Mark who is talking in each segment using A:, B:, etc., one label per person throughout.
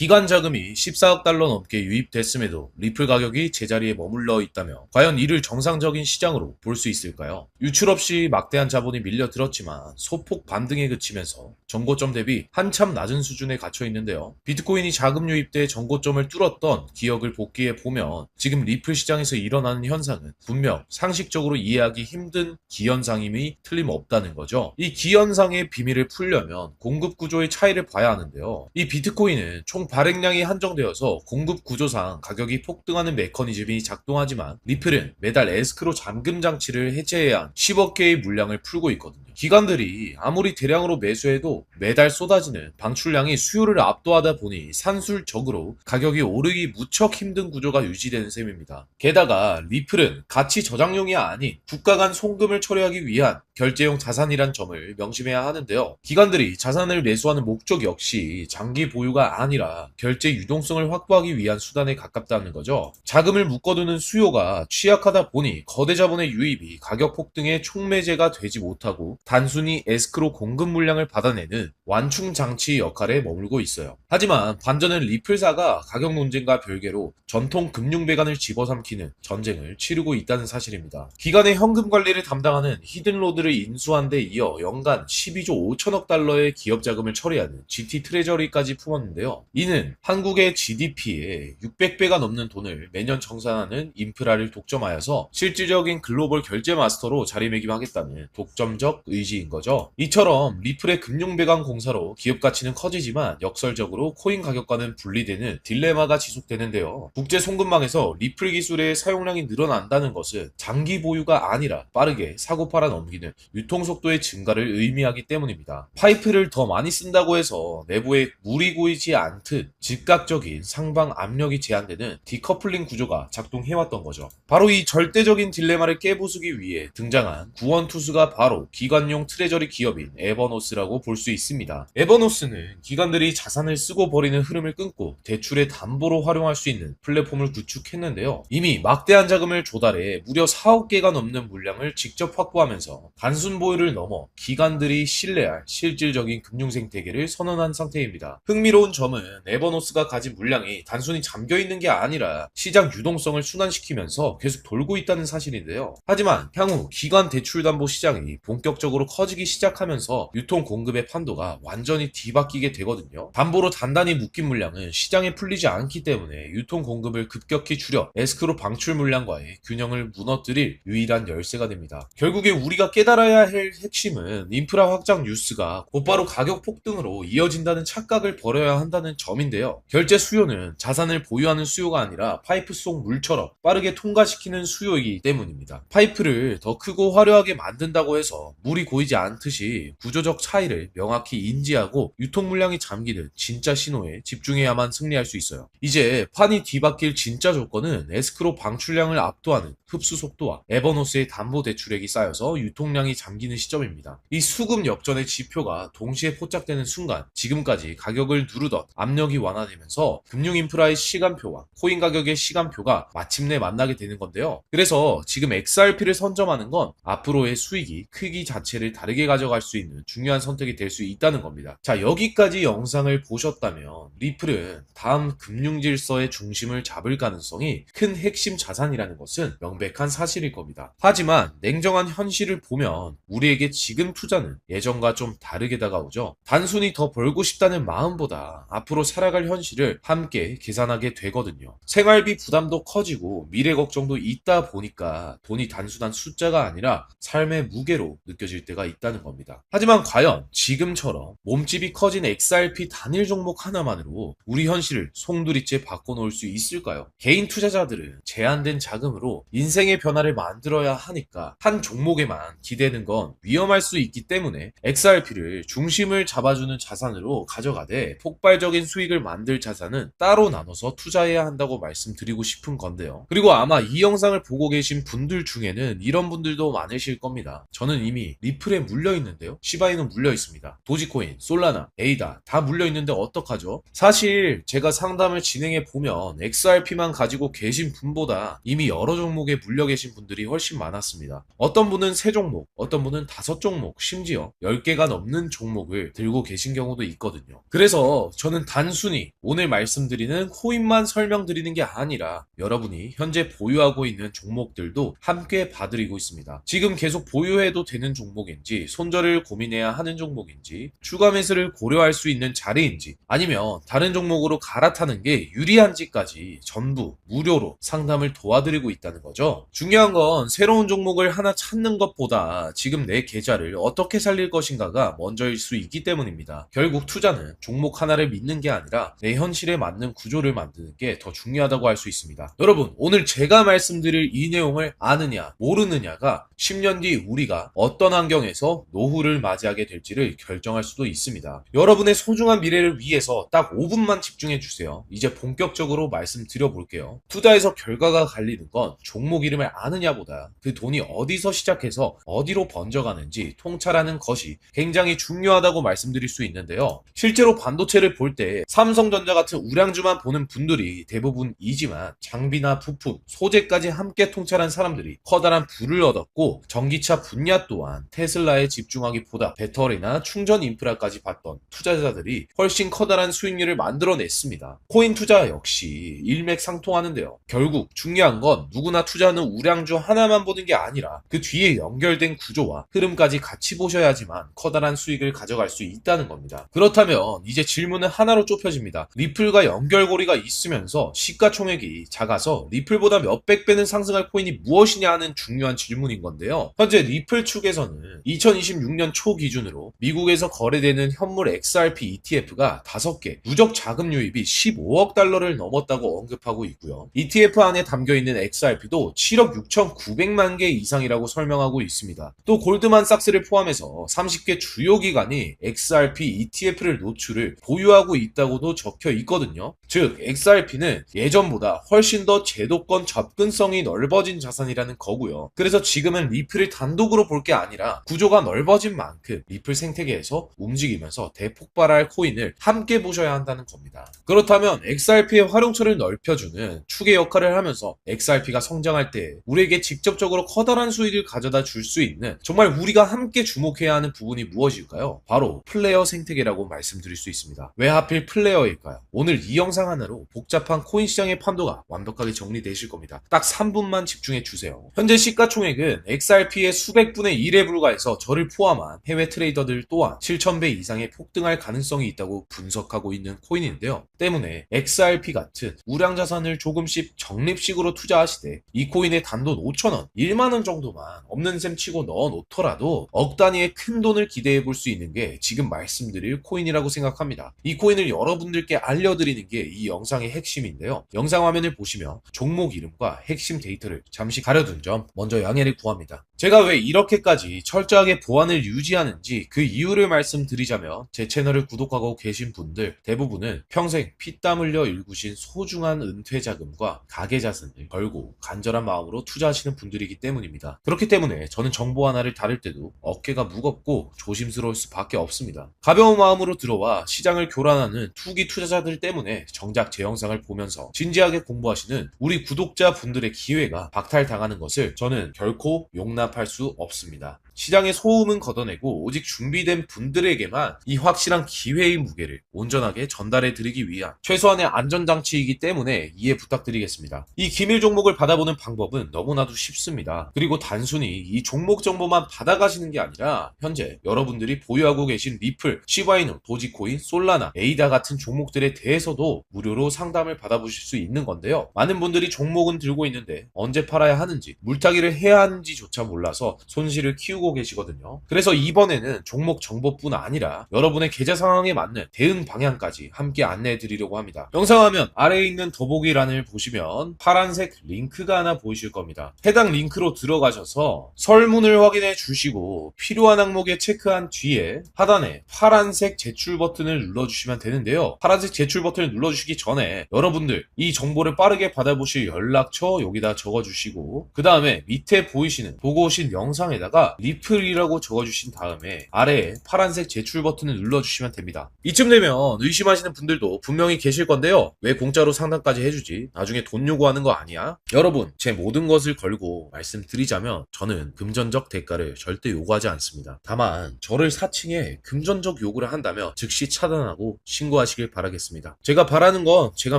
A: 기관 자금이 14억 달러 넘게 유입됐음에도 리플 가격이 제자리에 머물러 있다며 과연 이를 정상적인 시장으로 볼 수 있을까요? 유출 없이 막대한 자본이 밀려들었지만 소폭 반등에 그치면서 전고점 대비 한참 낮은 수준에 갇혀 있는데요. 비트코인이 자금 유입돼 전고점을 뚫었던 기억을 복기해 보면 지금 리플 시장에서 일어나는 현상은 분명 상식적으로 이해하기 힘든 기현상임이 틀림없다는 거죠. 이 기현상의 비밀을 풀려면 공급 구조의 차이를 봐야 하는데요. 이 비트코인은 총 발행량이 한정되어서 공급 구조상 가격이 폭등하는 메커니즘이 작동하지만 리플은 매달 에스크로 잠금 장치를 해제해야 한 10억 개의 물량을 풀고 있거든요. 기관들이 아무리 대량으로 매수해도 매달 쏟아지는 방출량이 수요를 압도하다 보니 산술적으로 가격이 오르기 무척 힘든 구조가 유지되는 셈입니다. 게다가 리플은 가치 저장용이 아닌 국가 간 송금을 처리하기 위한 결제용 자산이란 점을 명심해야 하는데요. 기관들이 자산을 매수하는 목적 역시 장기 보유가 아니라 결제 유동성을 확보하기 위한 수단에 가깝다는 거죠. 자금을 묶어두는 수요가 취약하다 보니 거대 자본의 유입이 가격 폭등의 촉매제가 되지 못하고 단순히 에스크로 공급 물량을 받아내는 완충 장치 역할에 머물고 있어요. 하지만 반전은 리플사가 가격 논쟁과 별개로 전통 금융 배관을 집어삼키는 전쟁을 치르고 있다는 사실입니다. 기관의 현금 관리를 담당하는 히든로드를 인수한 데 이어 연간 12조 5천억 달러의 기업 자금을 처리하는 GT 트레저리까지 품었는데요. 이는 한국의 GDP의 600배가 넘는 돈을 매년 정산하는 인프라를 독점하여서 실질적인 글로벌 결제 마스터로 자리매김하겠다는 독점적 의지인 거죠. 이처럼 리플의 금융 배관 공사로 기업 가치는 커지지만 역설적으로 코인 가격과는 분리되는 딜레마가 지속되는데요. 국제 송금망에서 리플 기술의 사용량이 늘어난다는 것은 장기 보유가 아니라 빠르게 사고 팔아 넘기는 유통 속도의 증가를 의미하기 때문입니다. 파이프를 더 많이 쓴다고 해서 내부에 물이 고이지 않듯 즉각적인 상방 압력이 제한되는 디커플링 구조가 작동해왔던 거죠. 바로 이 절대적인 딜레마를 깨부수기 위해 등장한 구원투수가 바로 기관용 트레저리 기업인 에버노스라고 볼 수 있습니다. 에버노스는 기관들이 자산을 쓰고 버리는 흐름을 끊고 대출의 담보로 활용할 수 있는 플랫폼을 구축했는데요. 이미 막대한 자금을 조달해 무려 4억 개가 넘는 물량을 직접 확보하면서 단순 보유를 넘어 기관들이 신뢰할 실질적인 금융 생태계를 선언한 상태입니다. 흥미로운 점은 에버노스가 가진 물량이 단순히 잠겨 있는 게 아니라 시장 유동성을 순환시키면서 계속 돌고 있다는 사실인데요. 하지만 향후 기관 대출 담보 시장이 본격적으로 커지기 시작하면서 유통 공급의 판도가 완전히 뒤바뀌게 되거든요. 담보로 단단히 묶인 물량은 시장에 풀리지 않기 때문에 유통 공급을 급격히 줄여 에스크로 방출 물량과의 균형을 무너뜨릴 유일한 열쇠가 됩니다. 결국에 우리가 깨달아야 할 핵심은 인프라 확장 뉴스가 곧바로 가격 폭등으로 이어진다는 착각을 버려야 한다는 점인데요. 결제 수요는 자산을 보유하는 수요가 아니라 파이프 속 물처럼 빠르게 통과시키는 수요이기 때문입니다. 파이프를 더 크고 화려하게 만든다고 해서 물이 고이지 않듯이 구조적 차이를 명확히 인지하고 유통 물량이 잠기는 진짜 신호에 집중해야만 승리할 수 있어요. 이제 판이 뒤바뀔 진짜 조건은 에스크로 방출량을 압도하는 흡수 속도와 에버노스의 담보 대출액이 쌓여서 유통량이 잠기는 시점입니다. 이 수급 역전의 지표가 동시에 포착되는 순간 지금까지 가격을 누르던 압력이 완화되면서 금융 인프라의 시간표와 코인 가격의 시간표가 마침내 만나게 되는 건데요. 그래서 지금 XRP를 선점하는 건 앞으로의 수익이 크기 자체를 다르게 가져갈 수 있는 중요한 선택이 될 수 있다는 겁니다. 자, 여기까지 영상을 보셨다면 리플은 다음 금융 질서의 중심을 잡을 가능성이 큰 핵심 자산이라는 것은 명백한 사실일 겁니다. 하지만 냉정한 현실을 보면 우리에게 지금 투자는 예전과 좀 다르게 다가오죠. 단순히 더 벌고 싶다는 마음보다 앞으로 살아갈 현실을 함께 계산하게 되거든요. 생활비 부담도 커지고 미래 걱정도 있다 보니까 돈이 단순한 숫자가 아니라 삶의 무게로 느껴질 때가 있다는 겁니다. 하지만 과연 지금처럼 몸집이 커진 XRP 단일 종목 하나만으로 우리 현실을 송두리째 바꿔놓을 수 있을까요? 개인 투자자들은 제한된 자금으로 인생의 변화를 만들어야 하니까 한 종목에만 기대는 건 위험할 수 있기 때문에 XRP를 중심을 잡아주는 자산으로 가져가되 폭발적인 수익을 만들 자산은 따로 나눠서 투자해야 한다고 말씀드리고 싶은 건데요. 그리고 아마 이 영상을 보고 계신 분들 중에는 이런 분들도 많으실 겁니다. 저는 이미 리플에 물려 있는데요. 시바이는 물려 있습니다. 도지코인, 솔라나, 에이다 다 물려 있는데 어떡하죠? 사실 제가 상담을 진행해 보면 XRP만 가지고 계신 분보다 이미 여러 종목에 물려 계신 분들이 훨씬 많았습니다. 어떤 분은 3종목, 어떤 분은 5종목, 심지어 10개가 넘는 종목을 들고 계신 경우도 있거든요. 그래서 저는 단순히 오늘 말씀드리는 코인만 설명드리는 게 아니라 여러분이 현재 보유하고 있는 종목들도 함께 봐드리고 있습니다. 지금 계속 보유해도 되는 종목인지, 손절을 고민해야 하는 종목인지, 추가 매수를 고려할 수 있는 자리인지, 아니면 다른 종목으로 갈아타는 게 유리한지까지 전부 무료로 상담을 도와드리고 있다는 거죠. 중요한 건 새로운 종목을 하나 찾는 것보다 지금 내 계좌를 어떻게 살릴 것인가가 먼저일 수 있기 때문입니다. 결국 투자는 종목 하나를 믿는 게 아니라 내 현실에 맞는 구조를 만드는 게 더 중요하다고 할 수 있습니다. 여러분, 오늘 제가 말씀드릴 이 내용을 아느냐 모르느냐가 10년 뒤 우리가 어떤 환경에서 노후를 맞이하게 될지를 결정할 수도 있습니다. 여러분의 소중한 미래를 위해서 딱 5분만 집중해 주세요. 이제 본격적으로 말씀드려 볼게요. 투자에서 결과가 갈리는 건 종목 이름을 아느냐보다 그 돈이 어디서 시작해서 어디로 번져가는지 통찰하는 것이 굉장히 중요하다고 말씀드릴 수 있는데요. 실제로 반도체를 볼 때 삼성전자 같은 우량주만 보는 분들이 대부분이지만 장비나 부품, 소재까지 함께 통찰한 사람들이 커다란 부를 얻었고, 전기차 분야 또한 테슬라에 집중하기보다 배터리나 충전 인프라까지 봤던 투자자들이 훨씬 커다란 수익률을 만들어냈습니다. 코인 투자 역시 일맥상통하는데요. 결국 중요한 건 누구나 투자하는 우량주 하나만 보는 게 아니라 그 뒤에 연결된 구조와 흐름까지 같이 보셔야지만 커다란 수익을 가져갈 수 있다는 겁니다. 그렇다면 이제 질문은 하나로 좁혀집니다. 리플과 연결고리가 있으면서 시가총액이 작아서 리플보다 몇백 배는 상승할 코인이 무엇이냐 하는 중요한 질문인 건데요. 현재 리플 측에서는 2026년 초 기준으로 미국에서 거래되는 현물 XRP ETF가 5개, 누적 자금 유입이 15억 달러를 넘었다고 언급하고 있고요. ETF 안에 담겨있는 XRP도 7억 6,900만 개 이상이라고 설명하고 있습니다. 또 골드만삭스를 포함해서 30개 주요 기관이 XRP ETF를 노출을 보유하고 있다고도 적혀 있거든요. 즉 XRP는 예전보다 훨씬 더 제도권 접근성이 넓어진 자산이라는 거고요. 그래서 지금은 리플을 단독으로 볼 게 아니라 구조가 넓어진 만큼 리플 생태계에서 움직이면서 대폭발할 코인을 함께 보셔야 한다는 겁니다. 그렇다면 XRP의 활용처를 넓혀주는 축의 역할을 하면서 XRP가 성장할 때 우리에게 직접적으로 커다란 수익을 가져다 줄 수 있는, 정말 우리가 함께 주목해야 하는 부분이 무엇일까요? 바로 플레이어 생태계라고 말씀드릴 수 있습니다. 왜 하필 플레이어일까요? 오늘 이 영상 하나로 복잡한 코인 시장의 판도가 완벽하게 정리되실 겁니다. 딱 3분만 집중해 주세요. 현재 시가총액은 XRP의 수백 분의 1에 불과해서 저를 포함한 해외 트레이더들 또한 7,000배 이상의 폭등할 가능성이 있다고 분석하고 있는 코인인데요. 때문에 XRP 같은 우량 자산을 조금씩 적립식으로 투자하시되 이 코인의 단돈 5,000원, 1만원 정도만 없는 셈 치고 넣어 놓더라도 억 단위의 큰 돈을 기대해 볼 수 있는 게 지금 말씀드릴 코인이라고 생각합니다. 이 코인을 여러분들께 알려드리는 게 이 영상의 핵심인데요. 영상 화면을 보시면 종목 이름과 핵심 데이터를 잠시 가려둔 점 먼저 양해를 구합니다. 제가 왜 이렇게까지 철저하게 보안을 유지하는지 그 이유를 말씀드리자면, 제 채널을 구독하고 계신 분들 대부분은 평생 피땀 흘려 일구신 소중한 은퇴 자금과 가계 자산을 걸고 간절한 마음으로 투자하시는 분들이기 때문입니다. 그렇기 때문에 저는 정보 하나를 다룰 때도 어깨가 무겁고 조심스러울 수밖에 없습니다. 가벼운 마음으로 들어와 시장을 교란하는 투기 투자자들 때문에 정작 제 영상을 보면서 진지하게 공부하시는 우리 구독자 분들의 기회가 박탈당하는 것을 저는 결코 용납할 수 없습니다. 시장의 소음은 걷어내고 오직 준비된 분들에게만 이 확실한 기회의 무게를 온전하게 전달해 드리기 위한 최소한의 안전장치이기 때문에 이해 부탁드리겠습니다. 이 기밀 종목을 받아보는 방법은 너무나도 쉽습니다. 그리고 단순히 이 종목 정보만 받아가시는 게 아니라 현재 여러분들이 보유하고 계신 리플, 시바이누, 도지코인, 솔라나, 에이다 같은 종목들에 대해서도 무료로 상담을 받아보실 수 있는 건데요. 많은 분들이 종목은 들고 있는데 언제 팔아야 하는지, 물타기를 해야 하는지조차 몰라서 손실을 키우고 계시거든요. 그래서 이번에는 종목 정보뿐 아니라 여러분의 계좌 상황에 맞는 대응 방향까지 함께 안내해 드리려고 합니다. 영상 화면 아래에 있는 더보기란을 보시면 파란색 링크가 하나 보이실 겁니다. 해당 링크로 들어가셔서 설문을 확인해 주시고 필요한 항목에 체크한 뒤에 하단에 파란색 제출 버튼을 눌러주시면 되는데요. 파란색 제출 버튼을 눌러주시기 전에 여러분들 이 정보를 빠르게 받아보실 연락처 여기다 적어주시고, 그 다음에 밑에 보고 오신 영상에다가 리플이라고 적어주신 다음에 아래에 파란색 제출 버튼을 눌러주시면 됩니다. 이쯤 되면 의심하시는 분들도 분명히 계실 건데요. 왜 공짜로 상담까지 해주지? 나중에 돈 요구하는 거 아니야? 여러분, 제 모든 것을 걸고 말씀드리자면 저는 금전적 대가를 절대 요구하지 않습니다. 다만 저를 사칭해 금전적 요구를 한다면 즉시 차단하고 신고하시길 바라겠습니다. 제가 바라는 건 제가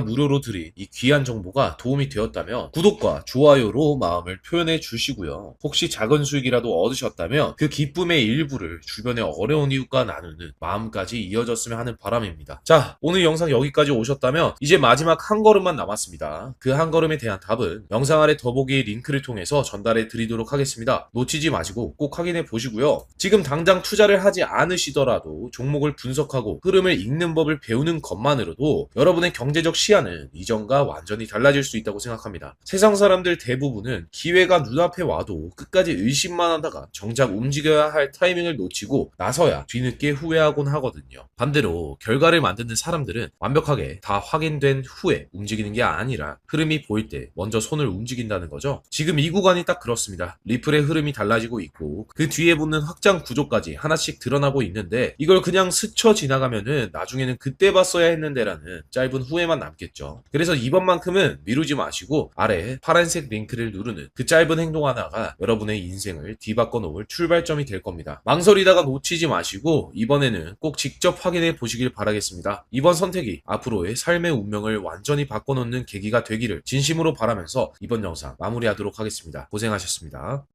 A: 무료로 드린 이 귀한 정보가 도움이 되었다면 구독과 좋아요로 마음을 표현해 주시고요. 혹시 작은 수익이라도 얻으셨다면 그 기쁨의 일부를 주변의 어려운 이웃과 나누는 마음까지 이어졌으면 하는 바람입니다. 자, 오늘 영상 여기까지 오셨다면 이제 마지막 한 걸음만 남았습니다. 그 한 걸음에 대한 답은 영상 아래 더보기 링크를 통해서 전달해 드리도록 하겠습니다. 놓치지 마시고 꼭 확인해 보시고요. 지금 당장 투자를 하지 않으시더라도 종목을 분석하고 흐름을 읽는 법을 배우는 것만으로도 여러분의 경제적 시야는 이전과 완전히 달라질 수 있다고 생각합니다. 세상 사람들 대부분은 기회가 눈앞에 와도 끝까지 의심만 하다가 정작 움직여야 할 타이밍을 놓치고 나서야 뒤늦게 후회하곤 하거든요. 반대로 결과를 만드는 사람들은 완벽하게 다 확인된 후에 움직이는 게 아니라 흐름이 보일 때 먼저 손을 움직인다는 거죠. 지금 이 구간이 딱 그렇습니다. 리플의 흐름이 달라지고 있고 그 뒤에 붙는 확장 구조까지 하나씩 드러나고 있는데 이걸 그냥 스쳐 지나가면은 나중에는 그때 봤어야 했는데라는 짧은 후회만 남겠죠. 그래서 이번만큼은 미루지 마시고 아래 파란색 링크를 누르는 그 짧은 행동 하나가 여러분의 인생을 뒤바꿔 놓을 출발점이 될 겁니다. 망설이다가 놓치지 마시고 이번에는 꼭 직접 확인해 보시길 바라겠습니다. 이번 선택이 앞으로의 삶의 운명을 완전히 바꿔놓는 계기가 되기를 진심으로 바라면서 이번 영상 마무리하도록 하겠습니다. 고생하셨습니다.